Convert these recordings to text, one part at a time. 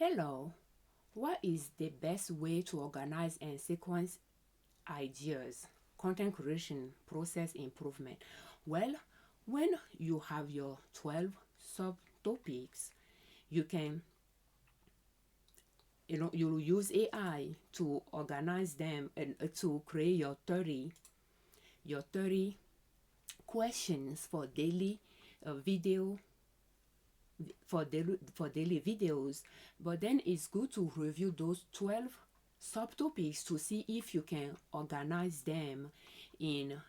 Hello, what is the best way to organize and sequence ideas? Content creation process improvement. Well, when you have your 12 subtopics, you can you'll use AI to organize them and to create your 30 questions for daily video for daily videos. But then it's good to review those 12 subtopics to see if you can organize them in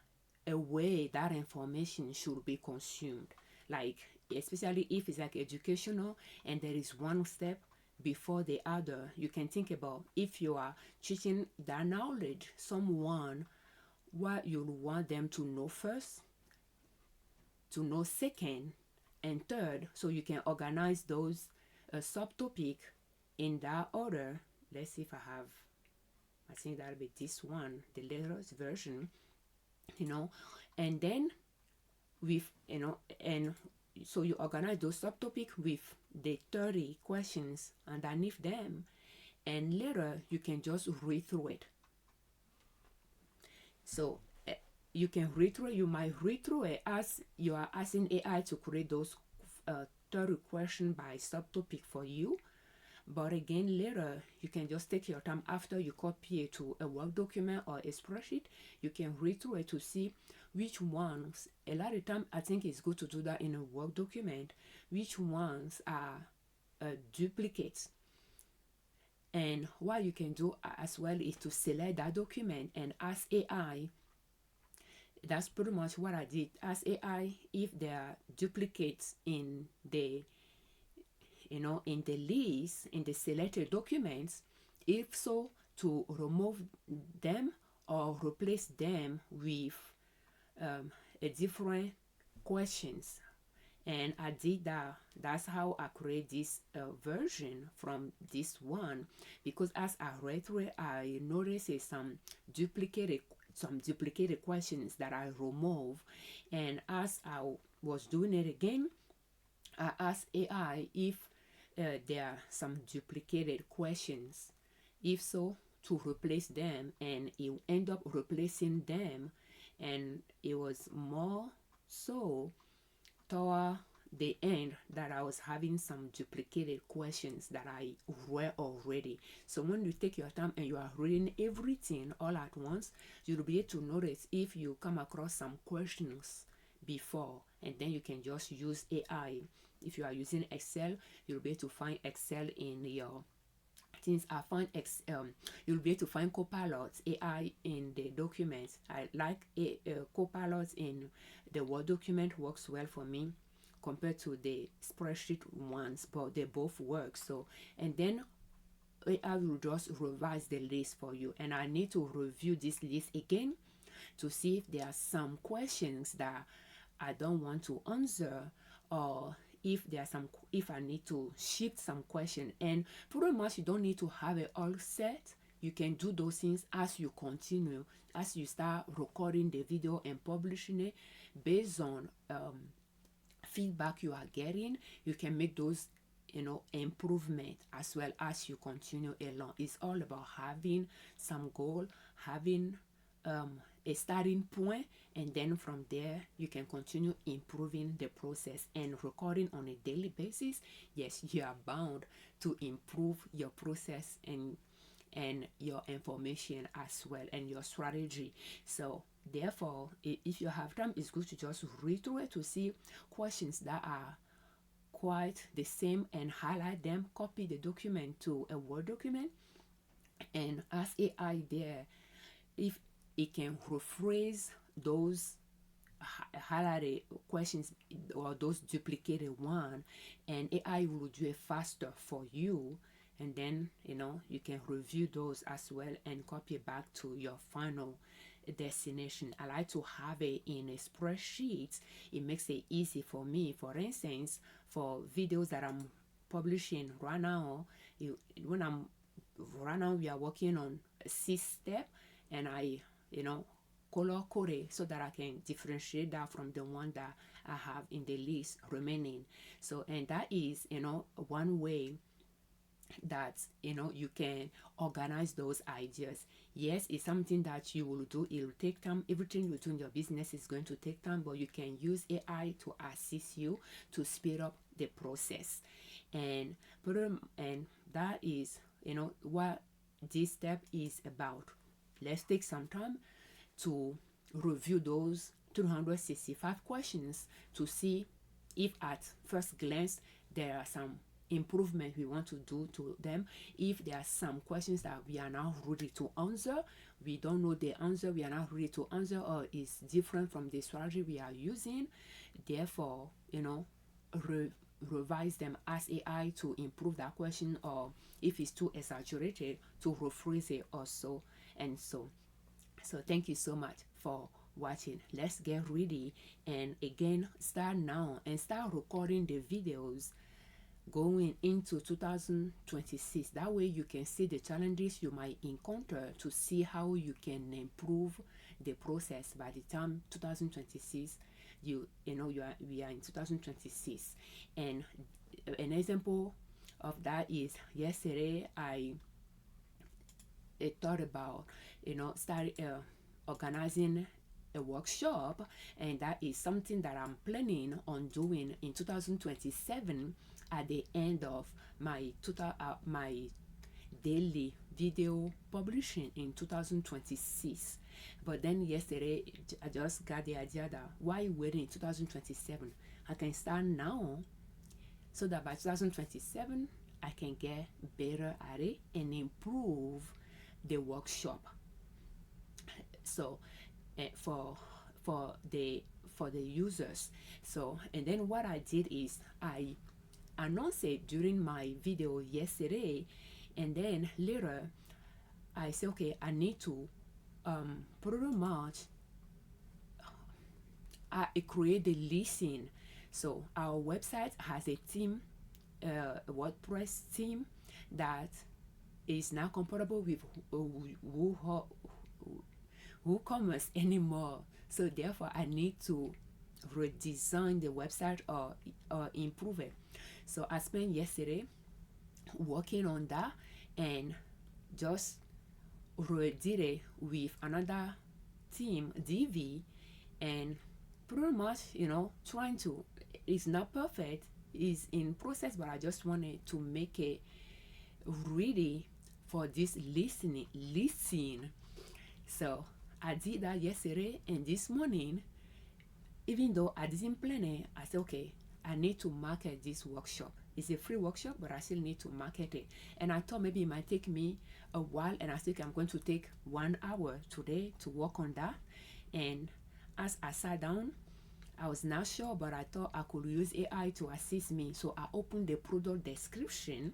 a way that information should be consumed, like especially if it's like educational and there is one step before the other. You can think about, if you are teaching that knowledge someone, what you want them to know first, to know second, and third, so you can organize those subtopic in that order. Let's see if I think that'll be this one, the latest version, and then with, and so you organize those subtopic with the 30 questions underneath them, and later you can just read through it. So you can read through it. You might read through it as you are asking AI to create those 30 questions by subtopic for you. But again, later you can just take your time after you copy it to a Word document or a spreadsheet. You can read through it to see which ones. A lot of time, I think it's good to do that in a Word document. Which ones are duplicates. And what you can do as well is to select that document and ask AI. That's pretty much what I did. Ask AI if there are duplicates in the in the list, in the selected documents. If so, to remove them or replace them with a different questions. And I did that. That's how I create this version from this one, because as I read through it, I noticed some duplicated questions that I remove. And as I was doing it again, I asked AI if there are some duplicated questions. If so, to replace them, and it end up replacing them. And it was more so toward the end that I was having some duplicated questions that I read already. So when you take your time and you are reading everything all at once, you'll be able to notice if you come across some questions before, and then you can just use AI. If you are using Excel, you'll be able to find Excel in your things. You'll be able to find Copilot AI in the documents. I like Copilot in the Word document, works well for me compared to the spreadsheet ones, but they both work. So, and then I will just revise the list for you, and I need to review this list again to see if there are some questions that I don't want to answer, or if I need to shift some question. And pretty much you don't need to have it all set. You can do those things as you continue, as you start recording the video and publishing it. Based on feedback you are getting, you can make those improvement as well as you continue along. It's all about having some goal, having a starting point, and then from there you can continue improving the process and recording on a daily basis. Yes, you are bound to improve your process and your information as well, and your strategy. So therefore, if you have time, it's good to just read through it to see questions that are quite the same and highlight them, copy the document to a Word document, and ask AI there if it can rephrase those highlighted questions or those duplicated one, and AI will do it faster for you. And then you can review those as well and copy it back to your final destination. I like to have it in a spreadsheet. It makes it easy for me. For instance, for videos that I'm publishing right now, right now we are working on a 6 step, and I color code so that I can differentiate that from the one that I have in the list remaining. So, and that is one way that you can organize those ideas. Yes, it's something that you will do. It will take time. Everything you do in your business is going to take time, but you can use AI to assist you to speed up the process. And and that is what this step is about. Let's take some time to review those 365 questions to see if at first glance there are some improvement we want to do to them. If there are some questions that we are not ready to answer, we don't know the answer, we are not ready to answer, or is different from the strategy we are using, therefore revise them, ask AI to improve that question, or if it's too exaggerated, to rephrase it also. And so thank you so much for watching. Let's get ready and again start now and start recording the videos going into 2026. That way you can see the challenges you might encounter to see how you can improve the process by the time 2026 we are in 2026. And an example of that is yesterday I thought about start organizing a workshop, and that is something that I'm planning on doing in 2027 at the end of my my daily video publishing in 2026. But then yesterday I just got the idea that why waiting in 2027? I can start now so that by 2027 I can get better at it and improve the workshop. So for the users. So and then what I did is I announced it during my video yesterday, and then later I said, okay, I need to pretty much create the listing. So our website has a team, a WordPress team that is not compatible with WooCommerce anymore. So therefore I need to redesign the website or improve it. So I spent yesterday working on that and just redid it with another team, DV, and pretty much trying to, it's not perfect, it's in process, but I just wanted to make it ready for this listing. So I did that yesterday, and this morning, even though I didn't plan it, I said, okay, I need to market this workshop. It's a free workshop, but I still need to market it. And I thought maybe it might take me a while, and I think I'm going to take 1 hour today to work on that. And as I sat down, I was not sure, but I thought I could use AI to assist me. So I opened the product description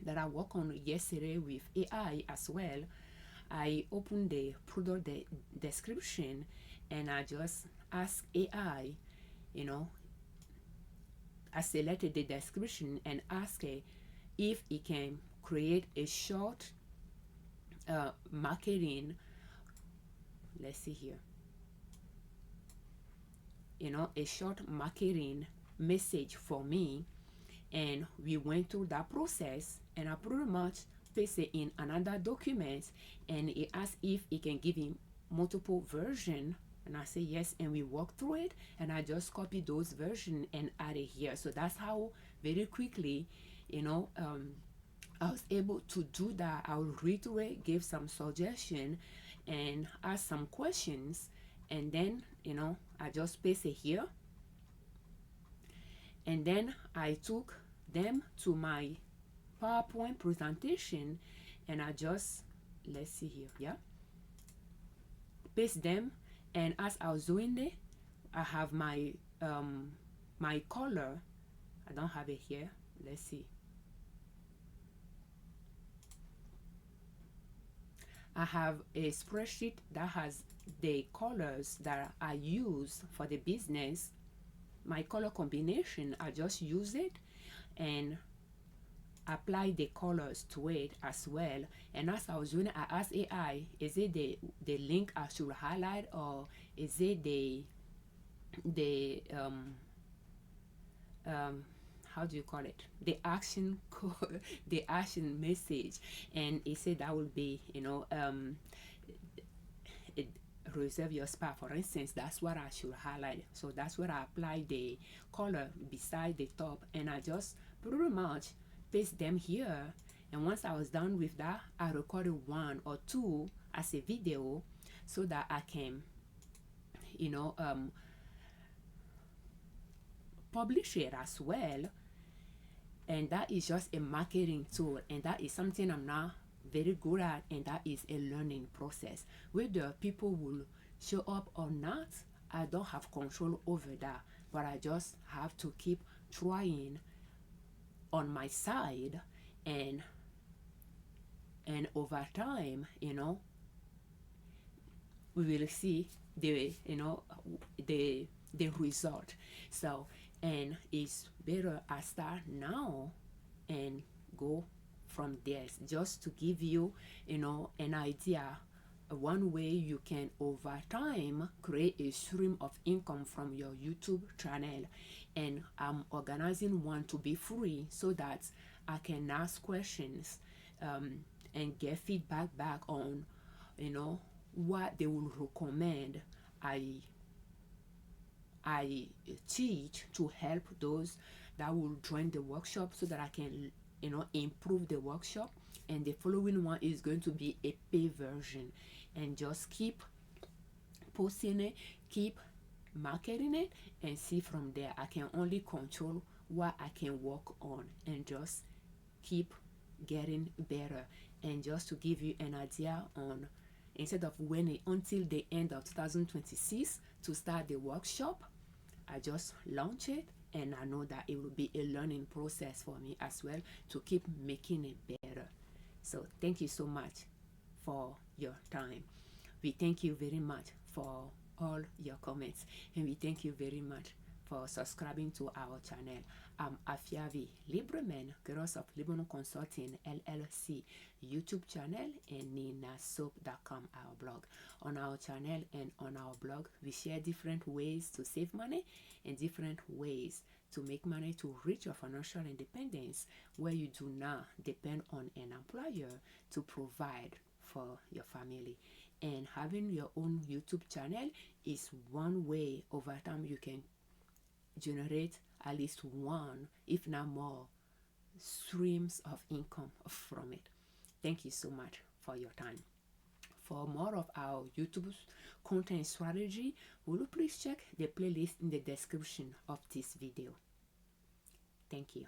that I worked on yesterday with AI as well. I opened the product description and I just asked AI, I selected the description and asked it if it can create a short marketing, let's see here, a short marketing message for me. And we went through that process, and I pretty much pasted in another document, and it asked if it can give him multiple version, and I say yes, and we walked through it, and I just copied those versions and added here. So that's how very quickly I was able to do that. I'll read through it, give some suggestion, and ask some questions, and then I just paste it here, and then I took them to my PowerPoint presentation, and I just, let's see here, yeah, paste them. And as I was doing it, I have my my color. I don't have it here. Let's see. I have a spreadsheet that has the colors that I use for the business. My color combination, I just use it and apply the colors to it as well. And as I was doing it, I asked AI, is it the link I should highlight, or is it the how do you call it, the action code, the action message, and it said that will be, it, reserve your spot. For instance, that's what I should highlight. So that's where I apply the color beside the top, and I just pretty much paste them here. And once I was done with that, I recorded 1 or 2 as a video so that I can, publish it as well. And that is just a marketing tool, and that is something I'm not very good at, and that is a learning process. Whether people will show up or not, I don't have control over that, but I just have to keep trying on my side, and over time, we will see the result. So, and it's better I start now and go from there, just to give you, an idea. One way you can over time create a stream of income from your YouTube channel. And I'm organizing one to be free so that I can ask questions, and get feedback back on, what they will recommend I teach to help those that will join the workshop, so that I can, improve the workshop. And the following one is going to be a pay version, and just keep posting it, keep marketing it, and see from there. I can only control what I can work on, and just keep getting better. And just to give you an idea on, instead of waiting until the end of 2026 to start the workshop, I just launch it, and I know that it will be a learning process for me as well, to keep making it better. So thank you so much for your time. We thank you very much for all your comments, and we thank you very much for subscribing to our channel. I'm Afiavi Liberman, Girls of Liberman Consulting LLC YouTube channel, and ninasoap.com, our blog. On our channel and on our blog, we share different ways to save money and different ways to make money to reach your financial independence, where you do not depend on an employer to provide for your family. And having your own YouTube channel is one way over time you can generate at least one, if not more, streams of income from it. Thank you so much for your time. For more of our YouTube content strategy, will you please check the playlist in the description of this video. Thank you.